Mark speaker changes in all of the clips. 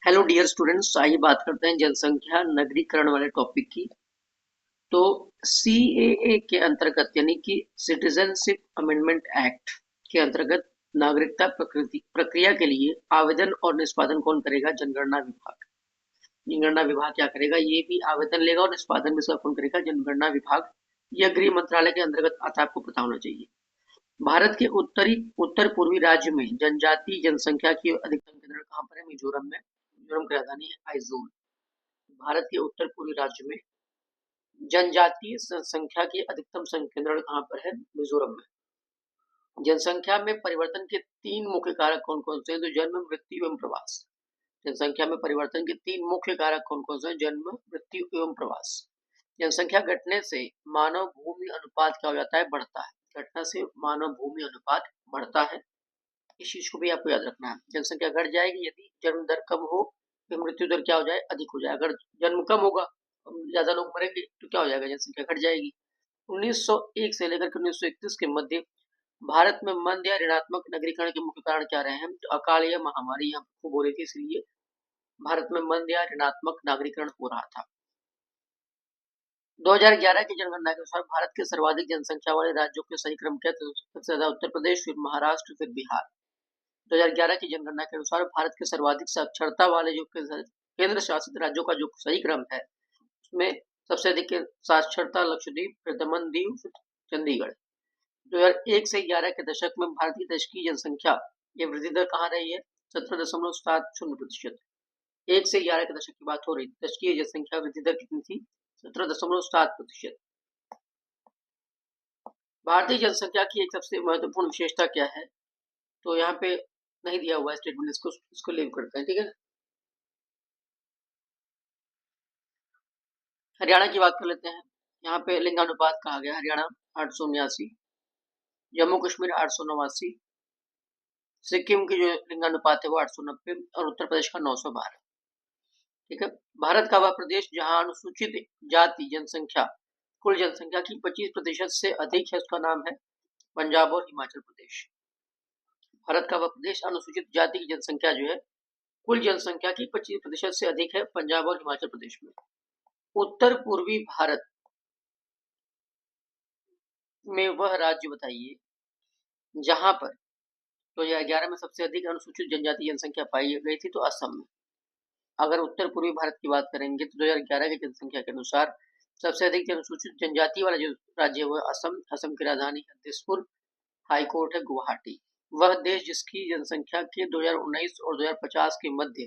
Speaker 1: Hello dear students, आइए बात करते हैं जनसंख्या नगरीकरण वाले टॉपिक की। तो सीएए के अंतर्गत यानी कि सिटीजनशिप अमेंडमेंट एक्ट के अंतर्गत नागरिकता प्रक्रिया के लिए आवेदन और निष्पादन कौन करेगा? जनगणना विभाग। जनगणना विभाग क्या करेगा? ये भी आवेदन लेगा और निष्पादन भी इसका कौन करेगा? जनगणना विभाग। यह गृह मंत्रालय के अंतर्गत आता है, आपको पता होना चाहिए। भारत के उत्तर पूर्वी राज्य में जनजातीय जनसंख्या की अधिकतम केंद्र कहाँ पर है? मिजोरम में। मिजोरम की राजधानी है आइजोल। भारत के उत्तर पूर्वी राज्य में जनजातीय संख्या की अधिकतम केंद्र कहाँ पर है? मिजोरम में। जनसंख्या में परिवर्तन के तीन मुख्य कारक कौन कौन से हैं? तो जन्म, मृत्यु एवं प्रवास। जनसंख्या में परिवर्तन के तीन मुख्य कारक कौन कौन से हैं? जन्म, मृत्यु एवं प्रवास। जनसंख्या घटने से मानव भूमि अनुपात क्या हो जाता है? बढ़ता है। घटना से मानव भूमि अनुपात बढ़ता है। इस चीज को भी आपको याद रखना है। जनसंख्या घट जाएगी यदि जन्म दर कम हो, तो मृत्यु दर क्या हो जाए? अधिक हो जाए। अगर जन्म कम होगा, ज्यादा लोग मरेंगे, तो क्या हो जाएगा? जनसंख्या घट जाएगी। 1901 से लेकर 1931 के मध्य भारत में मंद या ऋणात्मक नगरीकरण के मुख्य कारण क्या रहे हैं? तो अकाल या महामारी यहाँ खूब हो रही थी, इसलिए भारत में मंद या ऋणात्मक नागरीकरण हो रहा था। 2011 की जनगणना के अनुसार भारत के सर्वाधिक जनसंख्या वाले राज्यों के सही क्रम क्या? तो सबसे ज्यादा उत्तर प्रदेश, फिर महाराष्ट्र, फिर बिहार। 2011 की जनगणना के अनुसार भारत के सर्वाधिक साक्षरता वाले जो केंद्र शासित राज्यों का जो सही क्रम है, उसमें सबसे अधिक साक्षरता लक्षद्वीप, फिर दमन दीव, फिर चंडीगढ़। 2001 से 11 के दशक में भारत की दशकीय जनसंख्या ये वृद्धि दर कहाँ रही है? 17.70%। 1 से 11 के दशक की बात हो रही थी, दशकीय जनसंख्या वृद्धि दर कितनी थी? 17.7%। भारतीय जनसंख्या की एक सबसे महत्वपूर्ण विशेषता क्या है? तो यहाँ पे नहीं दिया हुआ स्टेटमेंट, इसको लीव करते हैं, ठीक है। हरियाणा की बात कर लेते हैं। यहाँ पे लिंगानुपात कहा गया, हरियाणा 879, जम्मू कश्मीर 889, सिक्किम की जो लिंगानुपात है वो 890 और उत्तर प्रदेश का 912। ठीक है। भारत का वह प्रदेश जहां अनुसूचित जाति जनसंख्या कुल जनसंख्या की 25% से अधिक है, उसका नाम है पंजाब और हिमाचल प्रदेश। भारत का वह प्रदेश अनुसूचित जाति की जनसंख्या जो है कुल जनसंख्या की 25% से अधिक है, पंजाब और हिमाचल प्रदेश में। उत्तर पूर्वी भारत में वह राज्य बताइए जहां पर 2011 में सबसे अधिक अनुसूचित जनजाति जनसंख्या पाई गई थी, तो असम में। अगर उत्तर पूर्वी भारत की बात करेंगे तो 2011 की जनसंख्या के अनुसार सबसे अधिक अनुसूचित जनजाति वाला जो राज्य है वो असम। असम की राजधानी है दिसपुर, हाईकोर्ट है गुवाहाटी। वह देश जिसकी जनसंख्या के 2019 और 2050 के मध्य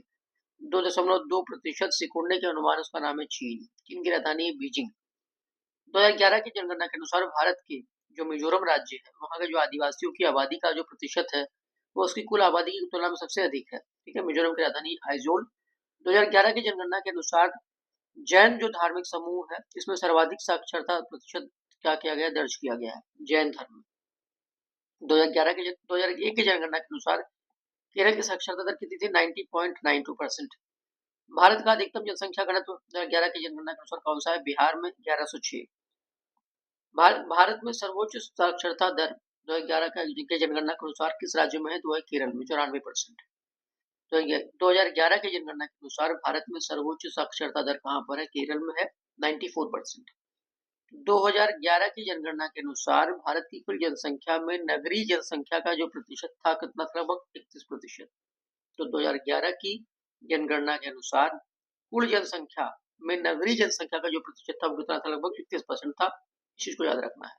Speaker 1: 2.2% सिकुड़ने के अनुमान, उसका नाम है चीन। चीन की राजधानी है बीजिंग। 2011 की जनगणना के अनुसार भारत के जो मिजोरम राज्य है वहां के जो आदिवासियों की आबादी का जो प्रतिशत है वो उसकी कुल आबादी की तुलना में सबसे अधिक है। ठीक है। मिजोरम की राजधानी आइजोल। 2011 की जनगणना के अनुसार जैन जो धार्मिक समूह है इसमें सर्वाधिक साक्षरता प्रतिशत क्या किया गया? दर्ज किया गया है जैन धर्म। 2001 की जनगणना के अनुसार केरल की साक्षरता दर कितनी थी? 90.92%। भारत का अधिकतम जनसंख्या घनत्व 2011 की जनगणना के अनुसार कौन सा है? बिहार में 1106। भारत में सर्वोच्च साक्षरता दर 2011 की जनगणना के अनुसार किस राज्य में है? तो है केरल में 94%। तो 2011 की जनगणना के अनुसार भारत में सर्वोच्च साक्षरता दर कहाँ पर है? केरल में है 94%। 2011 की जनगणना के अनुसार भारत की कुल जनसंख्या में नगरीय जनसंख्या का जो प्रतिशत था कितना था? लगभग 31%। तो 2011 की जनगणना के अनुसार कुल जनसंख्या में नगरीय जनसंख्या का जो प्रतिशत था वो कितना था? लगभग 31% था। इस चीज को याद रखना है।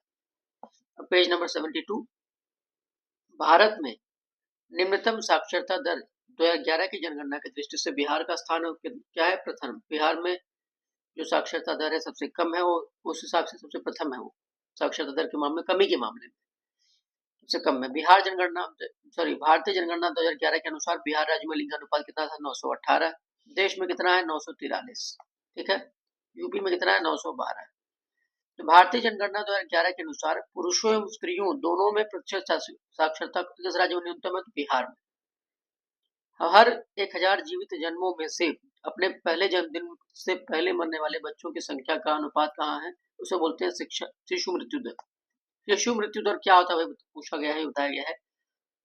Speaker 1: अब पेज नंबर 72, भारत में निम्नतम साक्षरता दर 2011 की जनगणना की दृष्टि से बिहार का स्थान क्या है? प्रथम। बिहार में जो साक्षरता दर है सबसे कम है, वो उस हिसाब से सबसे प्रथम है वो साक्षरता दर के मामले, कमी के मामले में सबसे कम है। बिहार जनगणना भारतीय जनगणना 2011 के अनुसार बिहार राज्य में लिंगानुपात कितना था? 918। देश में कितना है? 943। ठीक है। यूपी में कितना है? 912। तो भारतीय जनगणना 2011 के अनुसार पुरुषों एवं स्त्रियों दोनों में प्रतिशत साक्षरता किस राज्य में न्यूनतम है? तो बिहार में। हर 1000 जीवित जन्मों में से अपने पहले जन्मदिन से पहले मरने वाले बच्चों की संख्या का अनुपात कहाँ है? उसे बोलते हैं शिशु मृत्यु दर। शिशु मृत्यु दर क्या होता है पूछा गया है, बताया गया है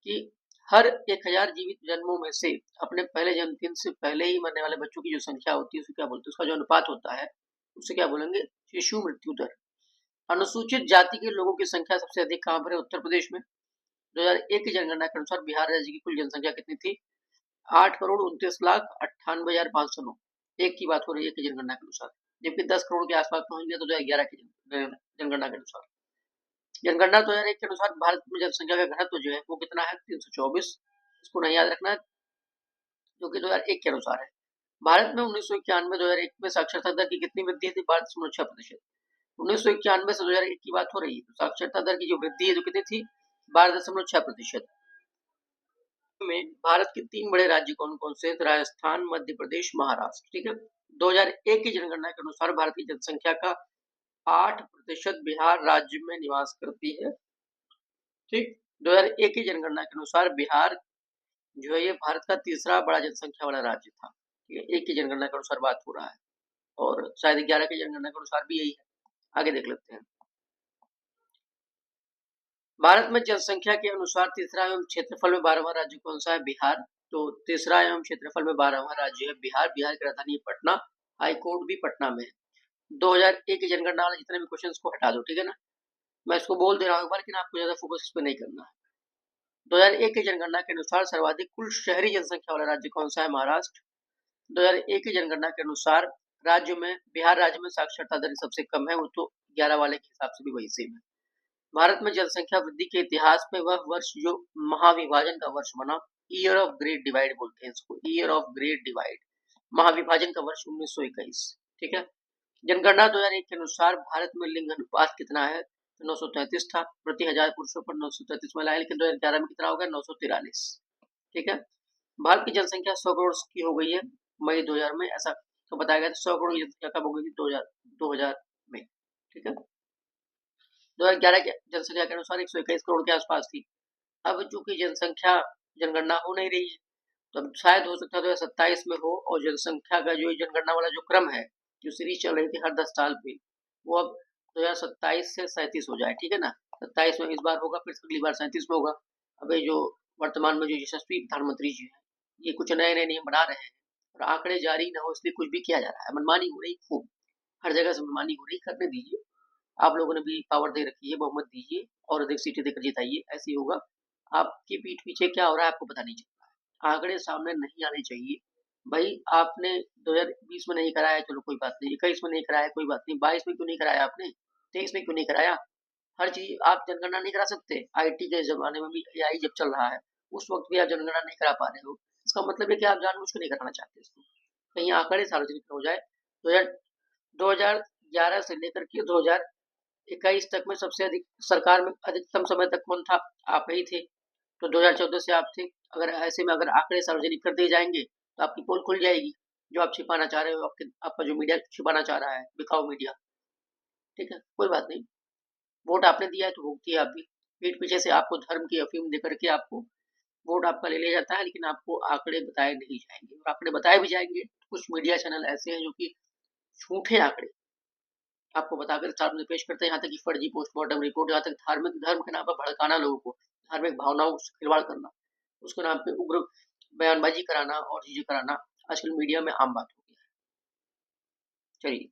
Speaker 1: कि हर 1000 जीवित जन्मों में से अपने पहले जन्मदिन से पहले ही मरने वाले बच्चों की जो संख्या होती है उसे क्या बोलते हैं, उसका जो अनुपात होता है उसे क्या बोलेंगे, शिशु मृत्यु दर। अनुसूचित जाति के लोगों की संख्या सबसे अधिक कहाँ पर है, उत्तर प्रदेश में। 2001 की जनगणना के अनुसार बिहार राज्य की कुल जनसंख्या कितनी थी, 8,29,98,509। एक की बात हो रही है कि जनगणना के अनुसार, जबकि 10 करोड़ के आसपास पहुंच गया तो 2011 की जनगणना के अनुसार। जनगणना 2001 के अनुसार भारत में जनसंख्या का घनत्व जो है वो कितना है, 324। इसको नहीं याद रखना है, जो कि 2001 के अनुसार है। भारत में 1991-2001 में साक्षरता दर की कितनी वृद्धि थी, 12.6%। 1991 से 2001 की बात हो रही है, तो साक्षरता दर की जो वृद्धि है जो कितनी थी, 12.6%। में भारत के 3 बड़े राज्य कौन कौन से, राजस्थान, मध्य प्रदेश, महाराष्ट्र। ठीक है। 2001 की जनगणना के अनुसार भारत की जनसंख्या का 8% बिहार राज्य में निवास करती है। ठीक। 2001 की जनगणना के अनुसार बिहार जो है ये भारत का तीसरा बड़ा जनसंख्या वाला राज्य था। ठीक है, एक की जनगणना के अनुसार बात हो रहा है, और शायद 11 की जनगणना के अनुसार भी यही है। आगे देख लेते हैं। भारत में जनसंख्या के अनुसार तीसरा एवं क्षेत्रफल में 12वां राज्य कौन सा है, बिहार। तो तीसरा एवं क्षेत्रफल में 12वां राज्य है बिहार। बिहार की राजधानी पटना, हाई कोर्ट भी पटना में है। 2001 की जनगणना वाले जितने भी क्वेश्चंस को हटा दो, ठीक है ना। मैं इसको बोल दे रहा हूँ, लेकिन आपको ज्यादा फोकस इस पे नहीं करना है। 2001 की जनगणना के अनुसार सर्वाधिक कुल शहरी जनसंख्या वाला राज्य कौन सा है, महाराष्ट्र। 2001 की जनगणना के अनुसार राज्य में, बिहार राज्य में साक्षरता दर सबसे कम है, वो तो 11 वाले के हिसाब से भी वही सेम है। भारत में जनसंख्या वृद्धि के इतिहास में वह वर्ष जो महाविभाजन का वर्ष बना, ईयर ऑफ ग्रेट डिवाइड बोलते हैं इसको, ईयर ऑफ ग्रेट डिवाइड, महाविभाजन का वर्ष 1921। ठीक है। जनगणना 2001 के अनुसार भारत में लिंग अनुपात कितना है, 933 था प्रति 1000 पुरुषों पर 933 महिलाएं, लेकिन 2011 में कितना हो गया, 943। ठीक है। भारत की जनसंख्या 100 करोड़ की हो गई है मई 2000 में, ऐसा तो बताया गया था। 100 करोड़ की जनसंख्या कब हो गई थी, 2000 में। ठीक है। 2011 की जनसंख्या के अनुसार 121 करोड़ के आसपास थी। अब चूंकि जनसंख्या जनगणना हो नहीं रही है, तो अब शायद हो सकता है 2027 में हो, और जनसंख्या का जो जनगणना वाला जो क्रम है, जो सीरीज चल रही थी हर 10 साल पे, वो अब 2027 से 37 हो जाए। ठीक है ना। 27 में इस बार होगा, फिर अगली बार 37 में होगा। अब जो वर्तमान में जो यशस्वी प्रधानमंत्री जी हैं, ये कुछ नए नए नियम बना रहे हैं, और आंकड़े जारी न हो इसलिए कुछ भी किया जा रहा है, मनमानी हो रही खूब, हर जगह से मनमानी हो रही, करने दीजिए। आप लोगों ने भी पावर दे रखी है, बहुमत दीजिए और अधिक सीटें देकर जिताइए, ऐसे ही होगा। आपकी पीठ पीछे क्या हो रहा है आपको पता नहीं चल रहा है, आंकड़े सामने नहीं आने चाहिए। भाई आपने 2020 में नहीं कराया, चलो कोई बात नहीं, 21 में नहीं कराया कोई बात नहीं, 22 में क्यों नहीं कराया आपने, 23 में क्यों नहीं कराया। हर चीज आप जनगणना नहीं करा सकते। आईटी के जमाने में भी एआई जब चल रहा है, उस वक्त भी आप जनगणना नहीं करा पा रहे हो, इसका मतलब है कि आप जानबूझ के नहीं कराना चाहते इसको, कहीं आंकड़े सार्वजनिक हो जाए। 2011 से लेकर के 2021 तक में सबसे अधिक सरकार में अधिकतम समय तक कौन था, आप ही थे। तो 2014 से आप थे। अगर ऐसे में अगर आंकड़े सार्वजनिक कर दिए जाएंगे तो आपकी पोल खुल जाएगी, जो आप छिपाना चाह रहे हो, आपका जो मीडिया छिपाना चाह रहा है, बिकाऊ मीडिया। ठीक है, कोई बात नहीं, वोट आपने दिया है तो भुगतिए आप भी। पीठ पीछे से आपको धर्म की अफीम देकर के आपको वोट आपका ले लिया जाता है, लेकिन आपको आंकड़े बताए नहीं जाएंगे, और आंकड़े बताए भी जाएंगे तो कुछ मीडिया चैनल ऐसे हैं जो कि झूठे आंकड़े आपको बताकर सामने पेश करते हैं, यहाँ तक कि फर्जी पोस्टमार्टम रिपोर्ट, यहाँ तक धार्मिक धर्म के नाम पर भड़काना, लोगों को धार्मिक भावनाओं से खिलवाड़ करना, उसके नाम पे उग्र बयानबाजी कराना और चीजें कराना आजकल मीडिया में आम बात हो गई है। चलिए,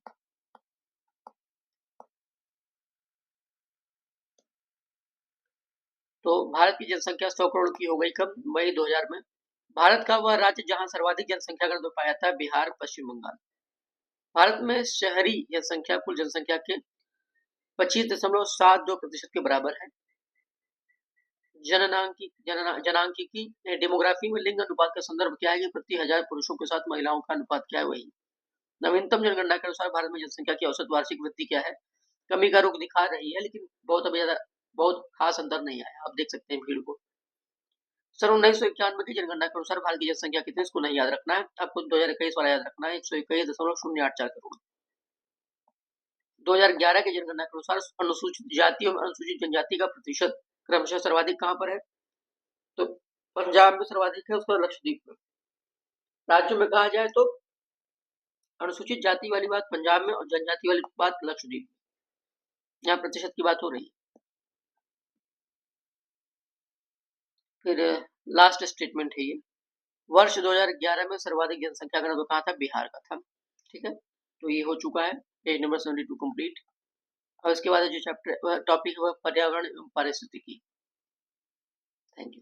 Speaker 1: तो भारत की जनसंख्या 100 करोड़ की हो गई कब, मई 2000 में। भारत का वह राज्य जहां सर्वाधिक जनसंख्या का पाया था, बिहार, पश्चिम बंगाल। भारत में शहरी जनसंख्या कुल जनसंख्या के 25.72% के बराबर है। जनांकीकी डेमोग्राफी में लिंग अनुपात का संदर्भ क्या है कि प्रति 1000 पुरुषों के साथ महिलाओं का अनुपात क्या है, वही। नवीनतम जनगणना के अनुसार भारत में जनसंख्या की औसत वार्षिक वृद्धि क्या है, कमी का रुख दिखा रही है, लेकिन बहुत अभी ज्यादा बहुत खास अंतर नहीं आया, आप देख सकते हैं भीड़ को। सन 1991 की जनगणना के अनुसार भारत की जनसंख्या कितनी, इसको नहीं याद रखना है आपको, 2021 वाला याद रखना है, 121.084 करोड़। 2011 की जनगणना के अनुसार अनुसूचित जाति और अनुसूचित जनजाति का प्रतिशत क्रमशः सर्वाधिक कहां पर है, तो पंजाब में सर्वाधिक है, उसका लक्षद्वीप में। राज्यों में कहा जाए तो अनुसूचित जाति वाली बात पंजाब में और जनजाति वाली बात लक्षद्वीप में, यहाँ प्रतिशत की बात हो रही है। फिर लास्ट स्टेटमेंट है ये। वर्ष 2011 में सर्वाधिक जनसंख्या घनत्व कहाँ था? बिहार का था। ठीक है, तो ये हो चुका है, पेज नंबर 72 कंप्लीट। और इसके बाद जो चैप्टर टॉपिक है वह पर्यावरण एवं पारिस्थितिकी। Thank you.